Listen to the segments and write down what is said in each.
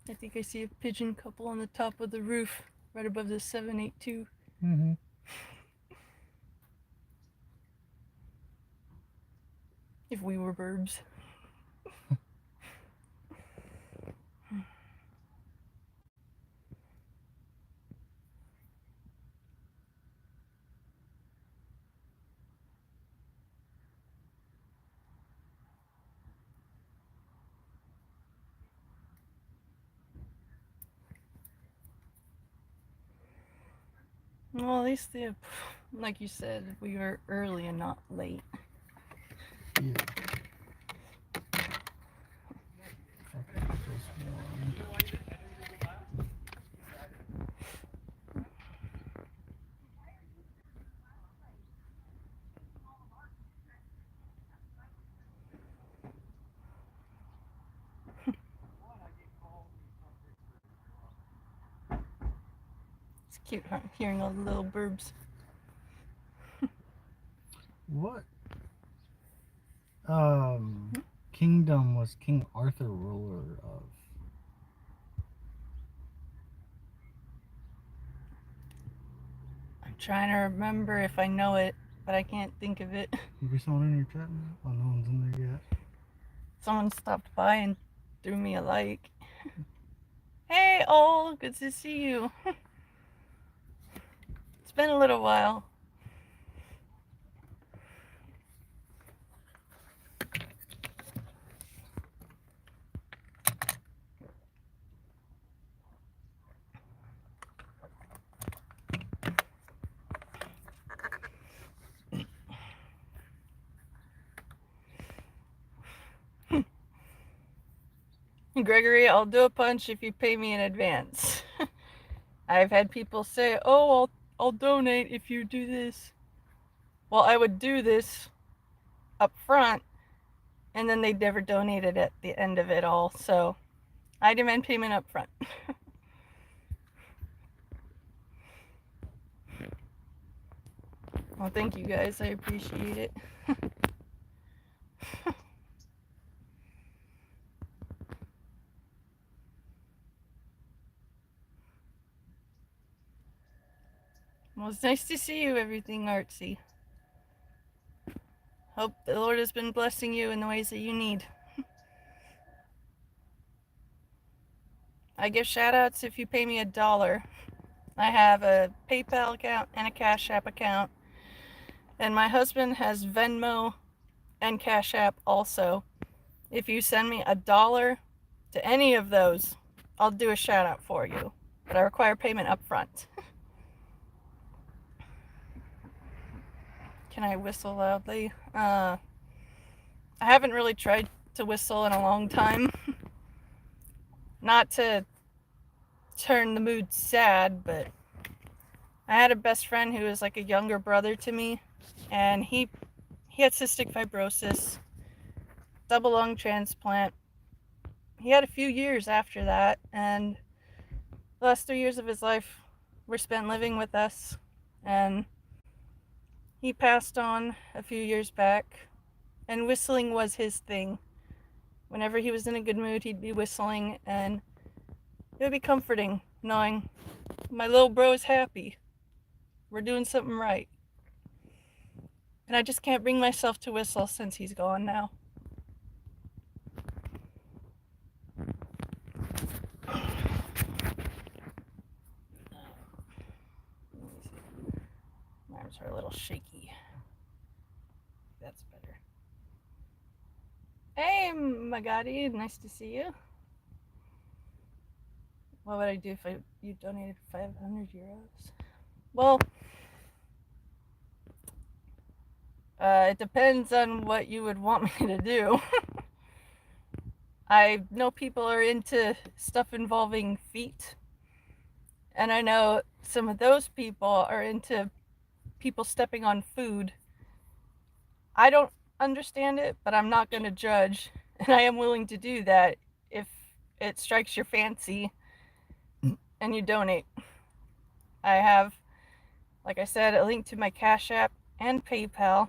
I think I see a pigeon couple on the top of the roof, right above the 782. Mm-hmm. If we were birds. Well, at least like you said, we were early and not late. Yeah. Okay, just one. It's cute hearing all the little birds. What kingdom was King Arthur ruler of? I'm trying to remember if I know it, but I can't think of it. Maybe someone in your chat now? Oh, no one's in there yet. Someone stopped by and threw me a like. Hey, all, good to see you. It's been a little while. Gregory, I'll do a punch if you pay me in advance. I've had people say, "Oh, I'll donate if you do this." Well, I would do this up front, and then they'd never donate it at the end of it all. So I demand payment up front. Well, thank you guys. I appreciate it. Well, it's nice to see you, everything artsy. Hope the Lord has been blessing you in the ways that you need. I give shout outs if you pay me $1. I have a PayPal account and a Cash App account. And my husband has Venmo and Cash App also. If you send me $1 to any of those, I'll do a shout out for you. But I require payment up front. Can I whistle loudly? I haven't really tried to whistle in a long time. Not to turn the mood sad, but I had a best friend who was like a younger brother to me, and he had cystic fibrosis, double lung transplant. He had a few years after that, and the last 3 years of his life were spent living with us, and he passed on a few years back, and whistling was his thing. Whenever he was in a good mood, he'd be whistling, and it would be comforting knowing my little bro is happy. We're doing something right. And I just can't bring myself to whistle since he's gone now. My arms are a little shaky. That's better. Hey, Magadi, nice to see you. What would I do if you donated 500 euros? Well, it depends on what you would want me to do. I know people are into stuff involving feet, and I know some of those people are into people stepping on food. I don't understand it, but I'm not going to judge, and I am willing to do that if it strikes your fancy and you donate. I have, like I said, a link to my Cash App and PayPal,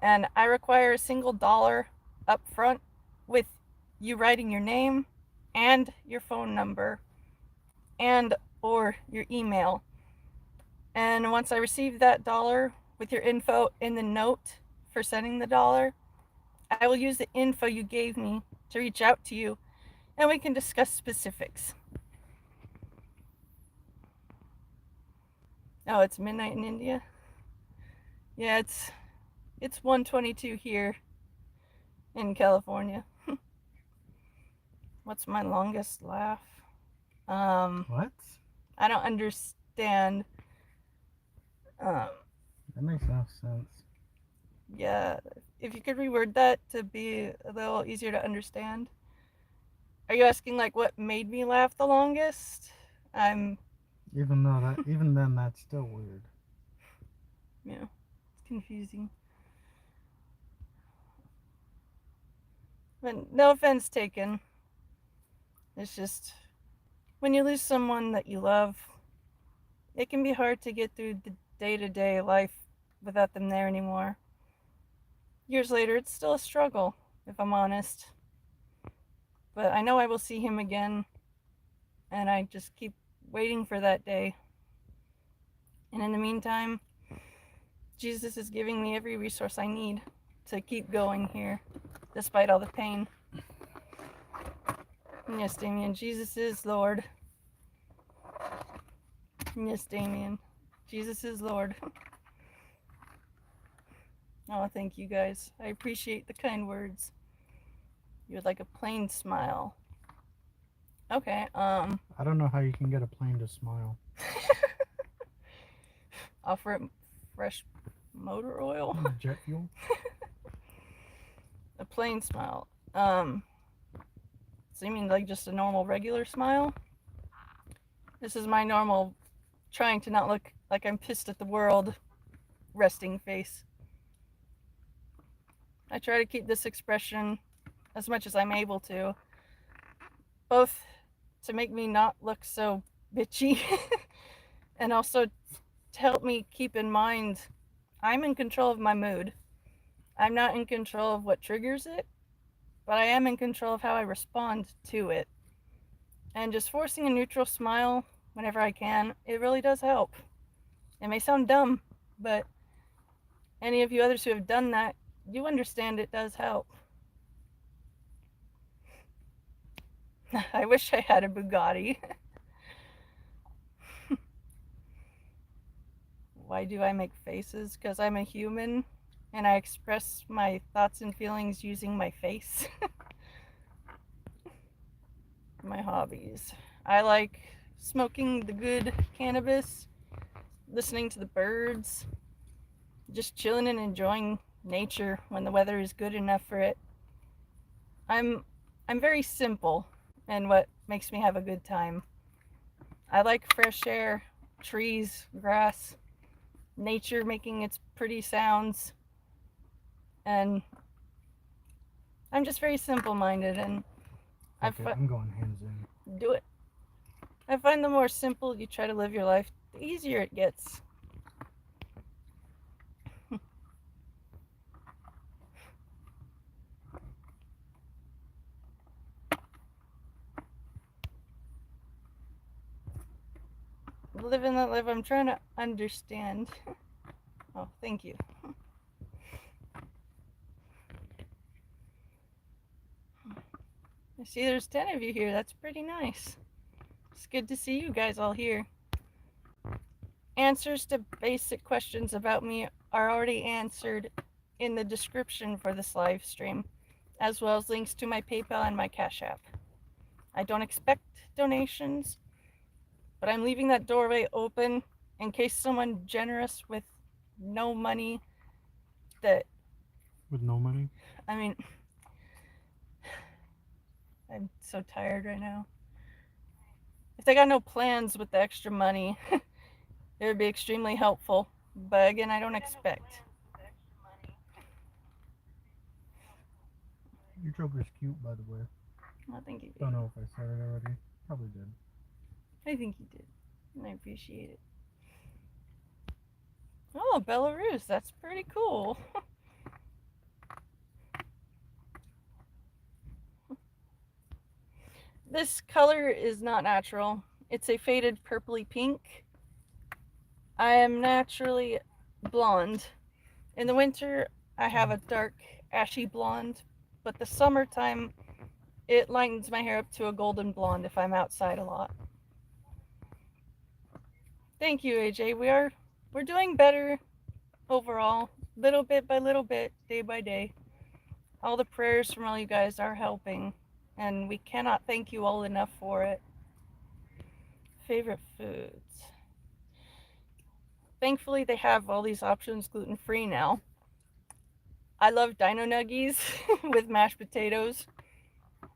and I require a single dollar up front with you writing your name and your phone number and or your email. And once I receive that dollar with your info in the note for sending the dollar, I will use the info you gave me to reach out to you and we can discuss specifics. Oh, it's midnight in India? Yeah, it's 1:22 here in California. What's my longest laugh? What? I don't understand. That makes no sense. Yeah, if you could reword that to be a little easier to understand. Are you asking like what made me laugh the longest? Even then, that's still weird. Yeah, it's confusing. But no offense taken. It's just when you lose someone that you love, it can be hard to get through the day-to-day life without them there anymore. Years later, it's still a struggle, if I'm honest. But I know I will see him again, and I just keep waiting for that day. And in the meantime, Jesus is giving me every resource I need to keep going here, despite all the pain. Yes, Damien, Jesus is Lord. Yes, Damien, Jesus is Lord. Oh, thank you guys. I appreciate the kind words. You would like a plain smile. Okay, I don't know how you can get a plane to smile. offer it fresh motor oil. Jet fuel? A plain smile. So you mean like just a normal regular smile? This is my normal, trying to not look like I'm pissed at the world, resting face. I try to keep this expression as much as I'm able to, both to make me not look so bitchy and also to help me keep in mind I'm in control of my mood. I'm not in control of what triggers it, but I am in control of how I respond to it. And just forcing a neutral smile whenever I can, it really does help. It may sound dumb, but any of you others who have done that, you understand it does help. I wish I had a Bugatti. Why do I make faces? Because I'm a human and I express my thoughts and feelings using my face. My hobbies. I like smoking the good cannabis, listening to the birds, just chilling and enjoying nature when the weather is good enough for it. I'm very simple in what makes me have a good time. I like fresh air, trees, grass, nature making its pretty sounds, and I'm just very simple-minded, and Okay, I'm going hands in. do it. I find the more simple you try to live your life, the easier it gets. Living that life, I'm trying to understand. Oh, thank you. I see there's 10 of you here. That's pretty nice. It's good to see you guys all here. Answers to basic questions about me are already answered in the description for this live stream, as well as links to my PayPal and my Cash App. I don't expect donations, but I'm leaving that doorway open in case someone generous with no money that... With no money? I mean, I'm so tired right now. If they got no plans with the extra money, it would be extremely helpful. But again, I don't expect. Your Joker's cute, by the way. I think you did. Don't know if I said it already. Probably did. I think you did. And I appreciate it. Oh, Belarus. That's pretty cool. This color is not natural. It's a faded purpley pink. I am naturally blonde. In the winter, I have a dark ashy blonde, but the summertime, it lightens my hair up to a golden blonde if I'm outside a lot. Thank you, AJ. We're doing better overall, little bit by little bit, day by day. All the prayers from all you guys are helping, and we cannot thank you all enough for it. Favorite foods. Thankfully, they have all these options gluten free now. I love dino nuggies with mashed potatoes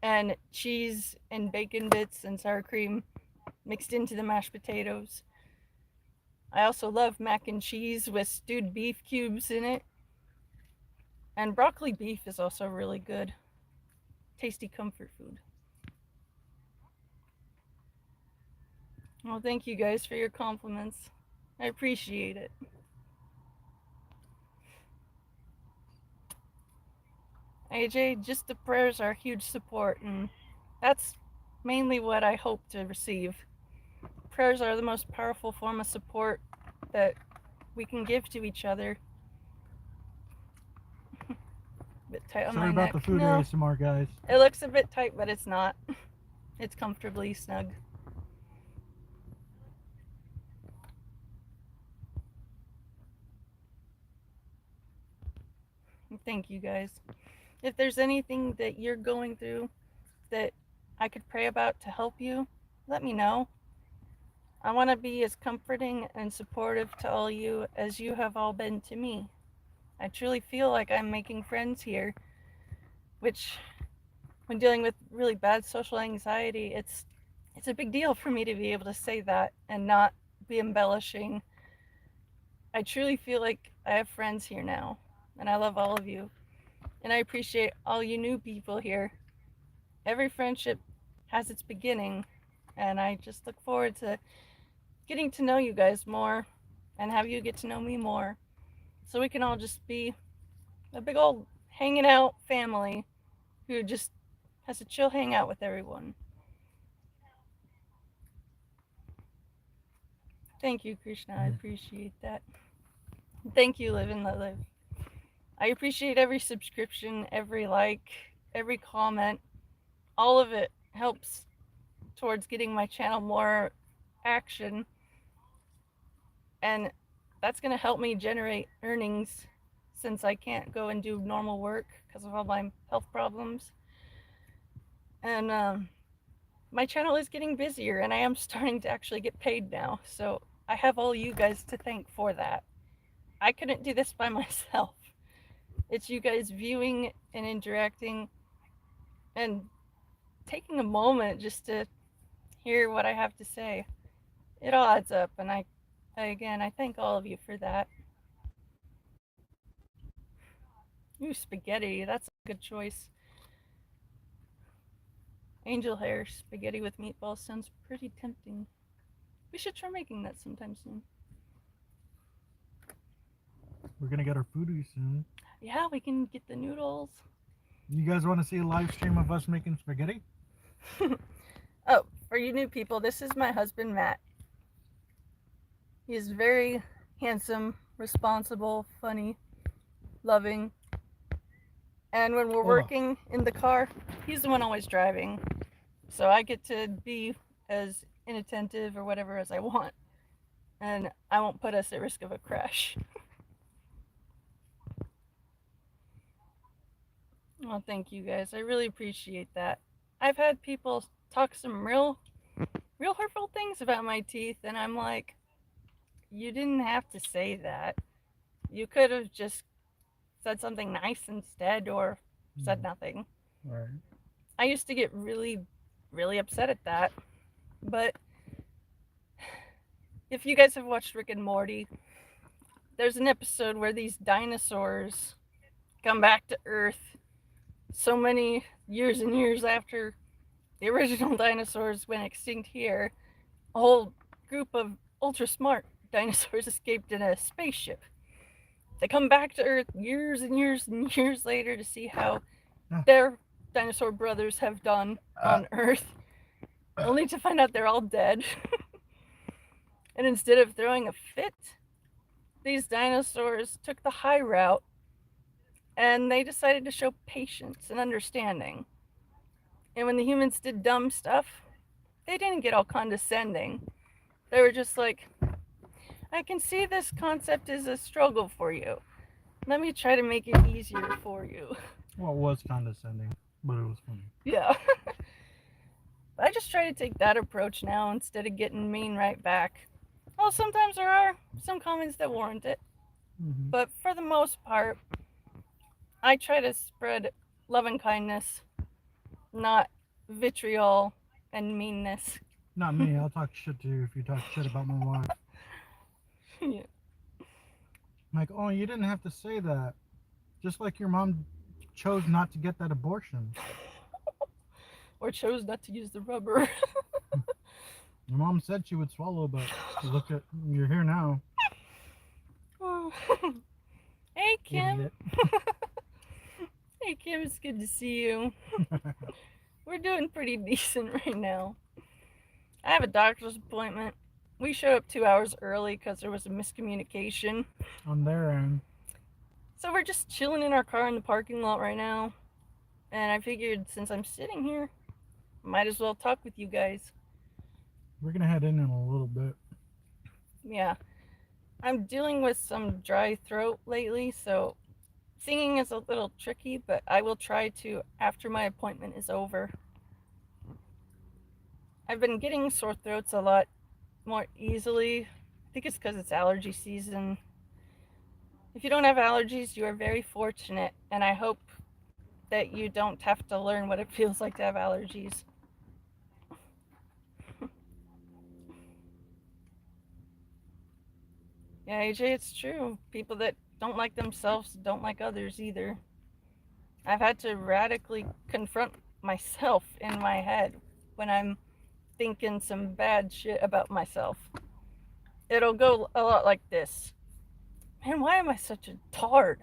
and cheese and bacon bits and sour cream mixed into the mashed potatoes. I also love mac and cheese with stewed beef cubes in it. And broccoli beef is also really good. Tasty comfort food. Well, thank you guys for your compliments. I appreciate it. AJ, just the prayers are huge support, and that's mainly what I hope to receive. Prayers are the most powerful form of support that we can give to each other. A bit tight on Sorry my about neck. the food No, ASMR, guys. it looks a bit tight, but it's not. It's comfortably snug. Thank you guys. If there's anything that you're going through that I could pray about to help you, let me know. I want to be as comforting and supportive to all you as you have all been to me. I truly feel like I'm making friends here, which, when dealing with really bad social anxiety, it's a big deal for me to be able to say that and not be embellishing. I truly feel like I have friends here now, and I love all of you. And I appreciate all you new people here. Every friendship has its beginning, and I just look forward to getting to know you guys more and have you get to know me more, so we can all just be a big old hanging out family who just has a chill hangout with everyone. Thank you, Krishna. I appreciate that. Thank you, Live and Let Live. I appreciate every subscription, every like, every comment. All of it helps towards getting my channel more action, and that's going to help me generate earnings since I can't go and do normal work because of all my health problems. And my channel is getting busier, and I am starting to actually get paid now, so I have all you guys to thank for that. I couldn't do this by myself. It's you guys viewing and interacting and taking a moment just to hear what I have to say. It all adds up, and I thank all of you for that. Ooh, spaghetti, that's a good choice. Angel hair spaghetti with meatballs sounds pretty tempting. We should try making that sometime soon. We're gonna get our foodie soon. Yeah, we can get the noodles. You guys want to see a live stream of us making spaghetti? Oh, for you new people, this is my husband, Matt. He is very handsome, responsible, funny, loving. And when we're working in the car, he's the one always driving. So I get to be as inattentive or whatever as I want. And I won't put us at risk of a crash. Well, thank you guys. I really appreciate that. I've had people talk some real hurtful things about my teeth, and I'm like, you didn't have to say that. You could have just said something nice instead, or said nothing. Right. I used to get really upset at that. But if you guys have watched Rick and Morty, there's an episode where these dinosaurs come back to Earth so many years and years after the original dinosaurs went extinct here. A whole group of ultra smart dinosaurs escaped in a spaceship. They come back to Earth years and years and years later to see how their dinosaur brothers have done on Earth. only to find out they're all dead. And instead of throwing a fit, these dinosaurs took the high route and they decided to show patience and understanding. And when the humans did dumb stuff, they didn't get all condescending. They were just like, I can see this concept is a struggle for you. Let me try to make it easier for you. Well, it was condescending, but it was funny. Yeah. I just try to take that approach now instead of getting mean right back. Well, sometimes there are some comments that warrant it, but for the most part, I try to spread love and kindness, not vitriol and meanness. Not me. I'll talk shit to you if you talk shit about my wife. Yeah. Like, oh, you didn't have to say that. Just like your mom chose not to get that abortion. Or chose not to use the rubber. Your mom said she would swallow, but look at, you're here now. Oh. Hey, Kim. Idiot. Hey, Kim, it's good to see you. We're doing pretty decent right now. I have a doctor's appointment. We showed up 2 hours early because there was a miscommunication. On their end. So we're just chilling in our car in the parking lot right now. And I figured since I'm sitting here, might as well talk with you guys. We're gonna head in a little bit. Yeah. I'm dealing with some dry throat lately, so singing is a little tricky, but I will try to after my appointment is over. I've been getting sore throats a lot more easily. I think it's because it's allergy season. If you don't have allergies, you are very fortunate, and I hope that you don't have to learn what it feels like to have allergies. Yeah, AJ, it's true. People that don't like themselves don't like others either. I've had to radically confront myself in my head when I'm thinking some bad shit about myself. It'll go a lot like this. Man, why am I such a tard?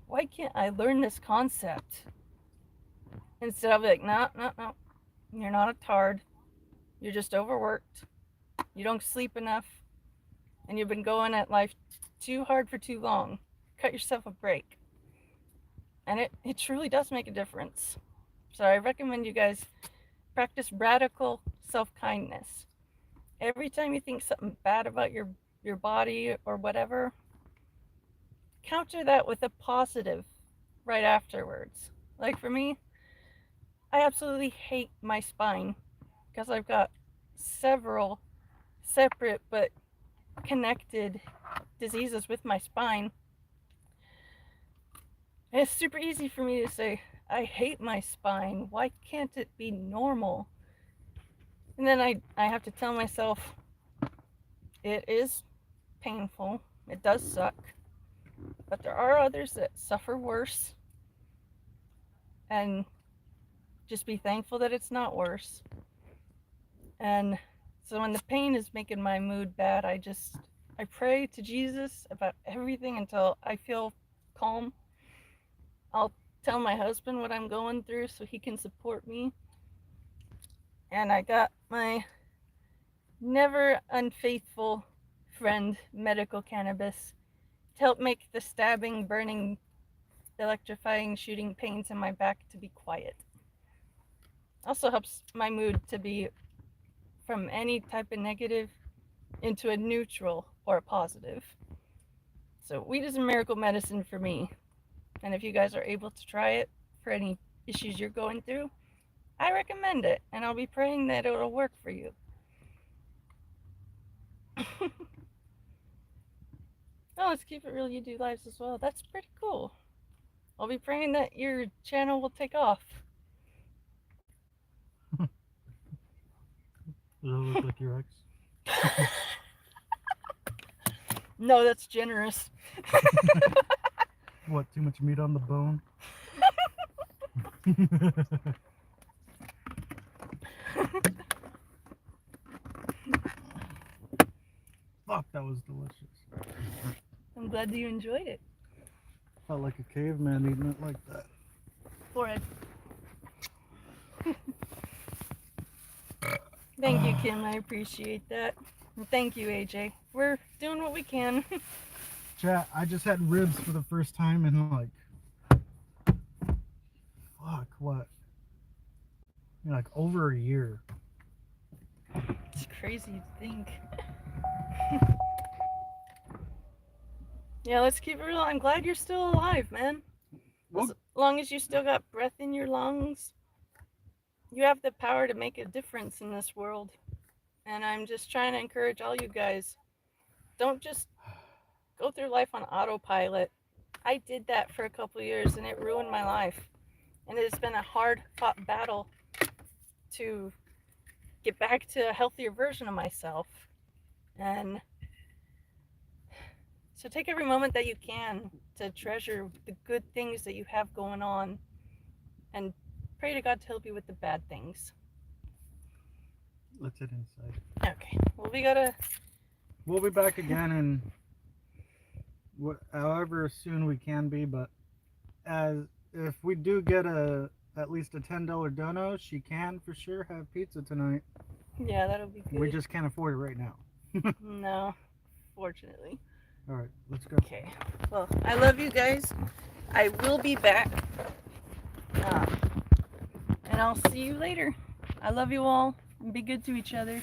Why can't I learn this concept? Instead I'll be like, no, no, no. You're not a tard. You're just overworked. You don't sleep enough. And you've been going at life too hard for too long. Cut yourself a break. And it truly does make a difference. So I recommend you guys practice radical self-kindness. Every time you think something bad about your body or whatever, counter that with a positive right afterwards. Like for me, I absolutely hate my spine because I've got several separate but connected diseases with my spine. And it's super easy for me to say, I hate my spine. Why can't it be normal? And then I have to tell myself, it is painful. It does suck. But there are others that suffer worse. And just be thankful that it's not worse. And so when the pain is making my mood bad, I pray to Jesus about everything until I feel calm. I'll tell my husband what I'm going through so he can support me. And I got my never unfaithful friend, Medical Cannabis, to help make the stabbing, burning, electrifying, shooting pains in my back to be quiet. Also helps my mood to be from any type of negative into a neutral or a positive. So weed is a miracle medicine for me. And if you guys are able to try it for any issues you're going through, I recommend it. And I'll be praying that it'll work for you. Oh, let's keep it real. You do lives as well. That's pretty cool. I'll be praying that your channel will take off. Does it look like your ex? No, that's generous. What, too much meat on the bone? Fuck, that was delicious. I'm glad that you enjoyed it. Felt like a caveman eating it like that. Forehead. Thank you, Kim. I appreciate that. And thank you, AJ. We're doing what we can. Chat, I just had ribs for the first time in like, fuck, what? Like over a year. It's crazy to think. Yeah, let's keep it real. I'm glad you're still alive, man. Well, As long as you still got breath in your lungs, you have the power to make a difference in this world. And I'm just trying to encourage all you guys. Don't just go through life on autopilot. I did that for a couple years and it ruined my life. And it's been a hard fought battle to get back to a healthier version of myself. And so take every moment that you can to treasure the good things that you have going on and pray to God to help you with the bad things. let's head inside. Okay. Well, We'll be back again in however soon we can be, but as if we do get at least a $10 dono, she can for sure have pizza tonight. Yeah, that'll be good. We just can't afford it right now. No, fortunately. All right, let's go. Okay. Well, I love you guys. I will be back. And I'll see you later. I love you all. And be good to each other.